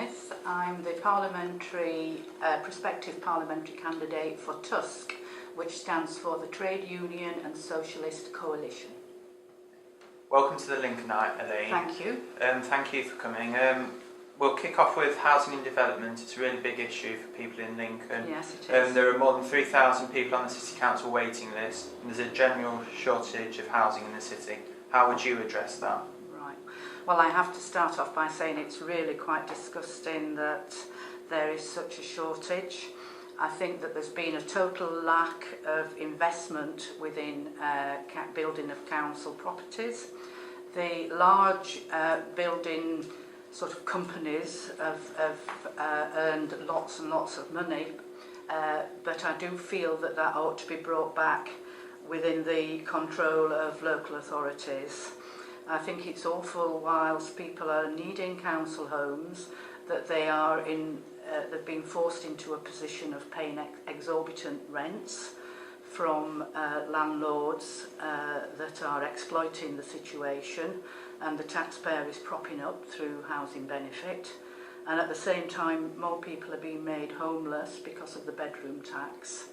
Smith. I'm the prospective parliamentary candidate for TUSC, which stands for the Trade Union and Socialist Coalition. Welcome to the Lincolnite, Elaine. Thank you. Thank you for coming. We'll kick off with housing and development. It's a really big issue for people in Lincoln. Yes, it is. There are more than 3,000 people on the City Council waiting list, and there's a general shortage of housing in the city. How would you address that? Right. Well, I have to start off by saying it's really quite disgusting that there is such a shortage. I think that there's been a total lack of investment within building of council properties. The large building sort of companies have earned lots and lots of money, but I do feel that that ought to be brought back within the control of local authorities. I think it's awful whilst people are needing council homes that they've been forced into a position of paying exorbitant rents from landlords that are exploiting the situation, and the taxpayer is propping up through housing benefit. And at the same time, more people are being made homeless because of the bedroom tax.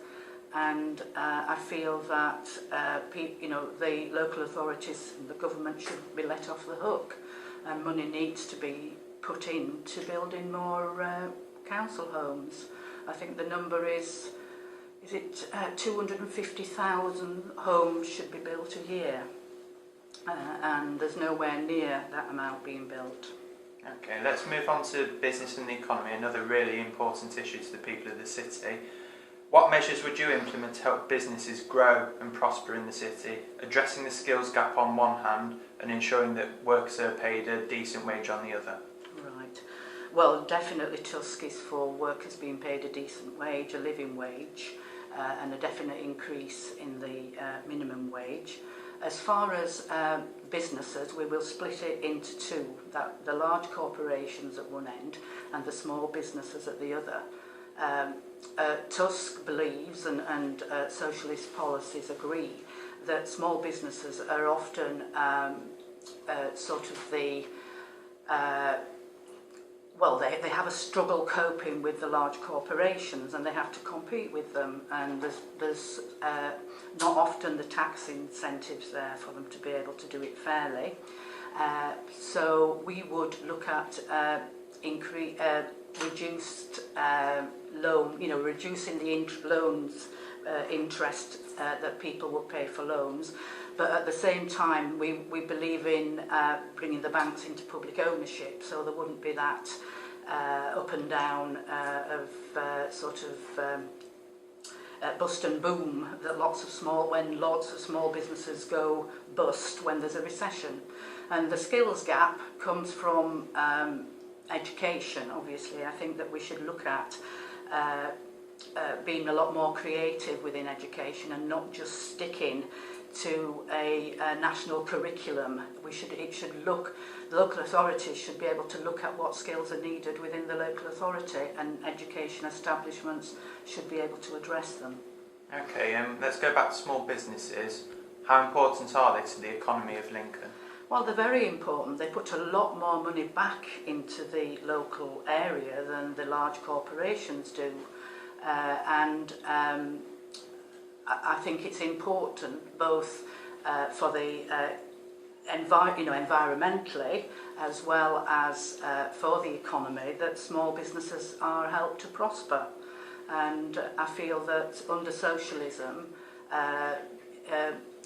And I feel that the local authorities and the government should be let off the hook, and money needs to be put in to building more council homes. I think the number is 250,000 homes should be built a year, and there's nowhere near that amount being built. Okay, let's move on to business and the economy, another really important issue to the people of the city. What measures would you implement to help businesses grow and prosper in the city, addressing the skills gap on one hand and ensuring that workers are paid a decent wage on the other? Right. Well, definitely TUSC is for workers being paid a decent wage, a living wage, and a definite increase in the minimum wage. As far as businesses, we will split it into two, the large corporations at one end and the small businesses at the other. TUSC believes, and socialist policies agree, that small businesses are often they have a struggle coping with the large corporations, and they have to compete with them, and there's not often the tax incentives there for them to be able to do it fairly. So we would look at reduced reducing the loans interest that people will pay for loans, but at the same time we believe in bringing the banks into public ownership, so there wouldn't be that up and down of bust and boom that lots of small businesses go bust when there's a recession. And the skills gap comes from education. Obviously, I think that we should look at being a lot more creative within education and not just sticking to a national curriculum. The local authorities should be able to look at what skills are needed within the local authority, and education establishments should be able to address them. Okay, let's go back to small businesses. How important are they to the economy of Lincoln? Well, they're very important. They put a lot more money back into the local area than the large corporations do. I think it's important both for the environmentally as well as for the economy that small businesses are helped to prosper. And I feel that under socialism,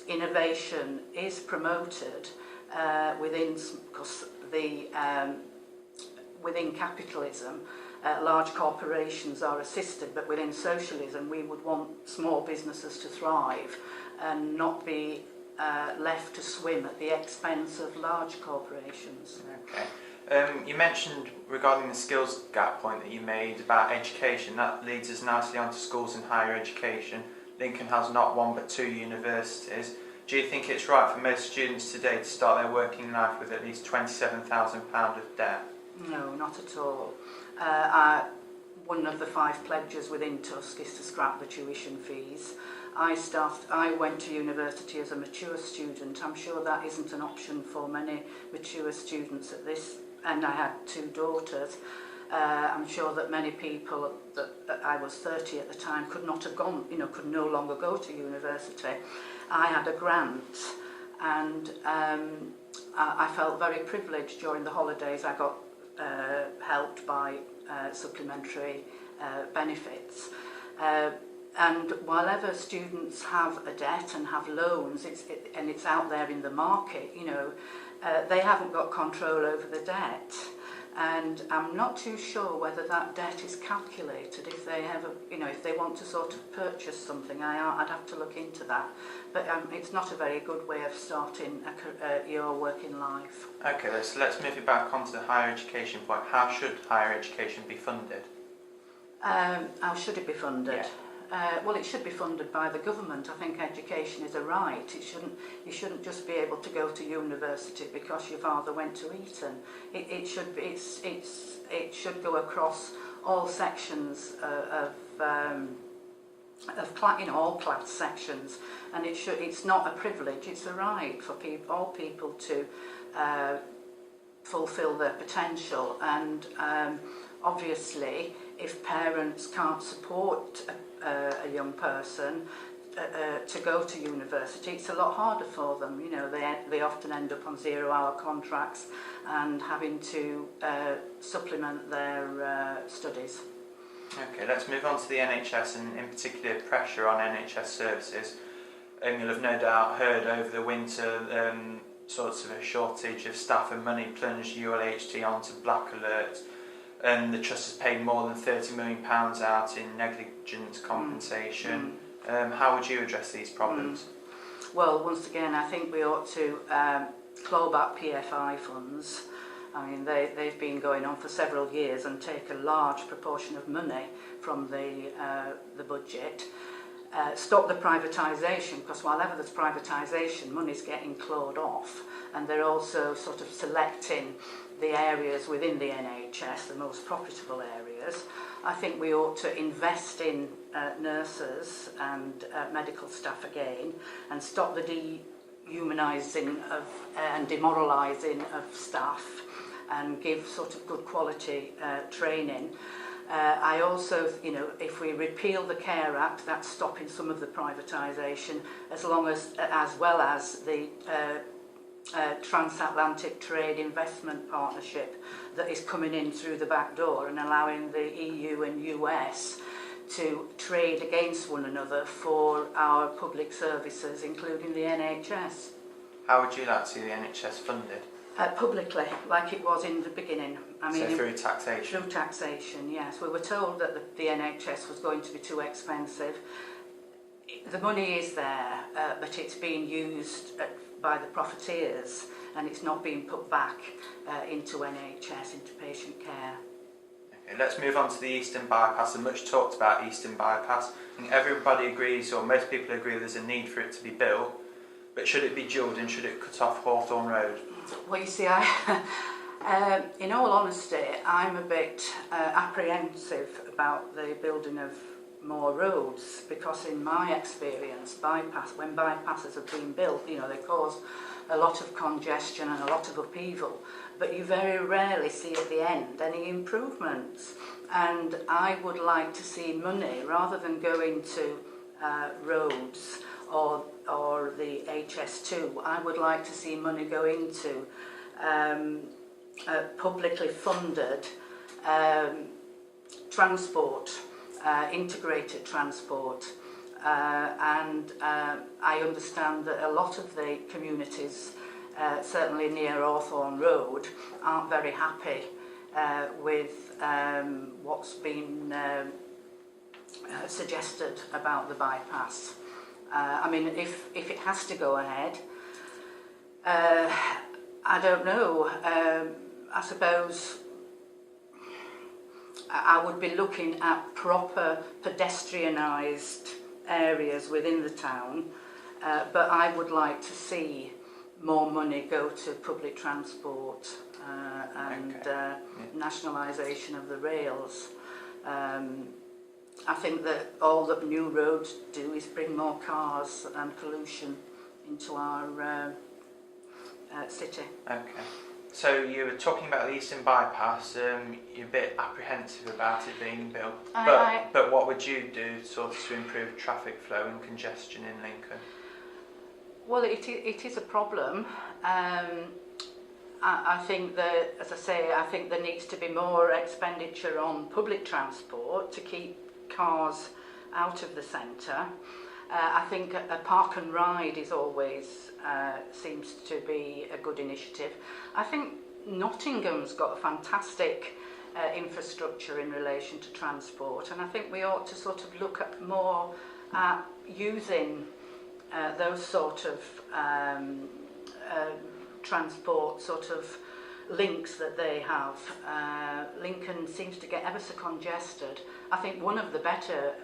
innovation is promoted within capitalism. Large corporations are assisted, but within socialism we would want small businesses to thrive and not be left to swim at the expense of large corporations. Okay. You mentioned regarding the skills gap point that you made about education. That leads us nicely onto schools and higher education. Lincoln has not one but two universities. Do you think it's right for most students today to start their working life with at least £27,000 of debt? No, not at all. One of the 5 pledges within TUSC is to scrap the tuition fees. I went to university as a mature student. I'm sure that isn't an option for many mature students at this, and I had 2 daughters. I'm sure that many people, that I was 30 at the time, could not have gone, could no longer go to university. I had a grant, and I felt very privileged during the holidays. I got helped by supplementary benefits. And whilever students have a debt and have loans, and it's out there in the market, they haven't got control over the debt. And I'm not too sure whether that debt is calculated if they ever, if they want to sort of purchase something. I'd have to look into that. But it's not a very good way of starting your working life. Okay, let's move it back onto the higher education point. How should higher education be funded? How should it be funded? Yeah. Well, it should be funded by the government. I think education is a right. You shouldn't just be able to go to university because your father went to Eton. It should go across all sections of all class sections, and it's not a privilege. It's a right for all people to fulfil their potential. And obviously, if parents can't support a young person to go to university, it's a lot harder for them. They often end up on 0-hour contracts and having to supplement their studies. Okay, let's move on to the NHS, and in particular pressure on NHS services. You'll have no doubt heard over the winter sorts of a shortage of staff and money plunged ULHT onto black alert. And the Trust has paid more than £30 million out in negligence compensation. How would you address these problems? Well, once again, I think we ought to claw back PFI funds. I mean, they've been going on for several years and take a large proportion of money from the budget. Stop the privatisation, because whilever there's privatisation, money's getting clawed off, and they're also sort of selecting the areas within the NHS, the most profitable areas. I think we ought to invest in nurses and medical staff again, and stop the dehumanising of and demoralising of staff, and give sort of good quality training. I also, if we repeal the Care Act, that's stopping some of the privatisation, as well as the transatlantic trade investment partnership that is coming in through the back door and allowing the EU and US to trade against one another for our public services, including the NHS. How would you like to see the NHS funded? Publicly, like it was in the beginning. So through taxation? Through taxation, yes. We were told that the NHS was going to be too expensive. The money is there, but it's being used by the profiteers, and it's not being put back into NHS, into patient care. Okay, let's move on to the Eastern Bypass. The much talked about Eastern Bypass. I think everybody agrees, or most people agree, there's a need for it to be built, but should it be dualled and should it cut off Hawthorne Road? Well, you see, in all honesty, I'm a bit apprehensive about the building of more roads, because in my experience, when bypasses have been built, they cause a lot of congestion and a lot of upheaval, but you very rarely see at the end any improvements. And I would like to see money, rather than going to roads or the HS2, I would like to see money go into publicly funded transport, integrated transport. And I understand that a lot of the communities, certainly near Hawthorne Road, aren't very happy with what's been suggested about the bypass. I mean, if it has to go ahead, I don't know. I suppose I would be looking at proper pedestrianised areas within the town, but I would like to see more money go to public transport and nationalisation of the rails. I think that all that new roads do is bring more cars and pollution into our city. Okay. So you were talking about the Eastern Bypass, you're a bit apprehensive about it being built, but what would you do sort of to improve traffic flow and congestion in Lincoln? Well, it is a problem. I think that, as I say, I think there needs to be more expenditure on public transport to keep cars out of the centre. I think a park and ride is always seems to be a good initiative. I think Nottingham's got a fantastic infrastructure in relation to transport, and I think we ought to sort of look at more at using those sort of transport sort of links that they have. Lincoln seems to get ever so congested. I think one of the better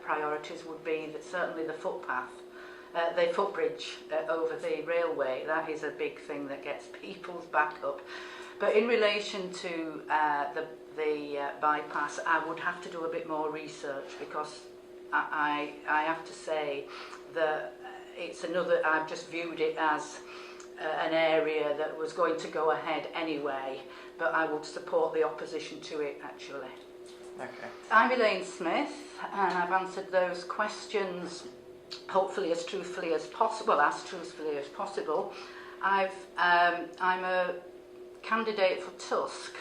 priorities would be that certainly the footpath, the footbridge over the railway. That is a big thing that gets people's back up. But in relation to the bypass, I would have to do a bit more research, because I have to say that it's another, I've just viewed it as an area that was going to go ahead anyway, but I would support the opposition to it actually. Okay. I'm Elaine Smith, and I've answered those questions hopefully as truthfully as possible. I'm a candidate for TUSC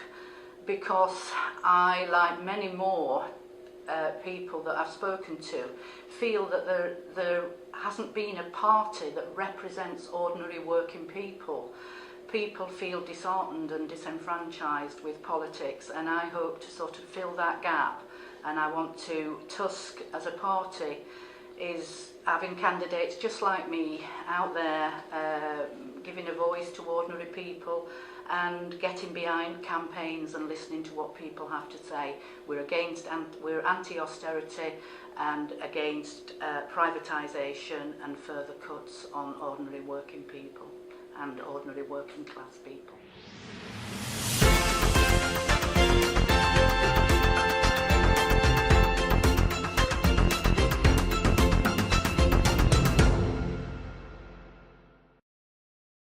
because I, like many more people that I've spoken to, feel that there hasn't been a party that represents ordinary working people. People feel disheartened and disenfranchised with politics, and I hope to sort of fill that gap. And I want to, TUSC as a party is having candidates just like me out there, giving a voice to ordinary people and getting behind campaigns and listening to what people have to say. We're anti-austerity and against privatisation and further cuts on ordinary working people and ordinary working class people.